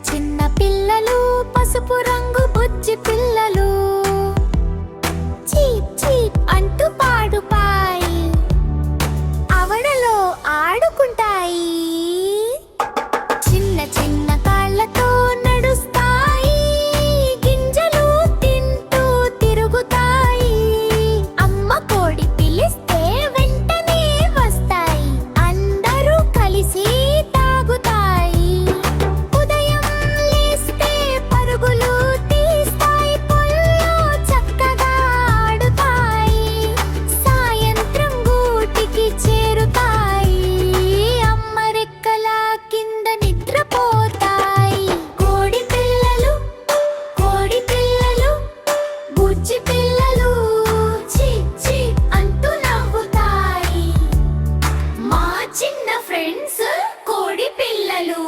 చిన్న పిల్లలు, పసుపు రంగు బుజ్జి పిల్లలు. చీప్ చీప్ అంటూ పాడుపాయి, అవడలో ఆడుకుంటాయి. చిన్న చిన్న కాళ్ళతో నడుస్తాయి, గింజలు తింటూ తిరుగుతాయి. అమ్మ కోడి పిలిస్తే వెంటనే వస్తాయి, అందరూ కలిసి తాగుతాయి. ఉదయం లేస్తే పరుగులు తీస్తాయి, పొల్లో చక్కగా ఆడుతాయి. సాయంత్రం గూటికి చేరుతాయి, అమ్మ రెక్కల కింద నిద్రపోతాయి. కోడి పిల్లలు, కోడి పిల్లలు, బుజ్జి పిల్లలు, చీప్ చీప్ అంటూ నవ్వుతాయి. మా చిన్న ఫ్రెండ్స్ కోడి పిల్లలు.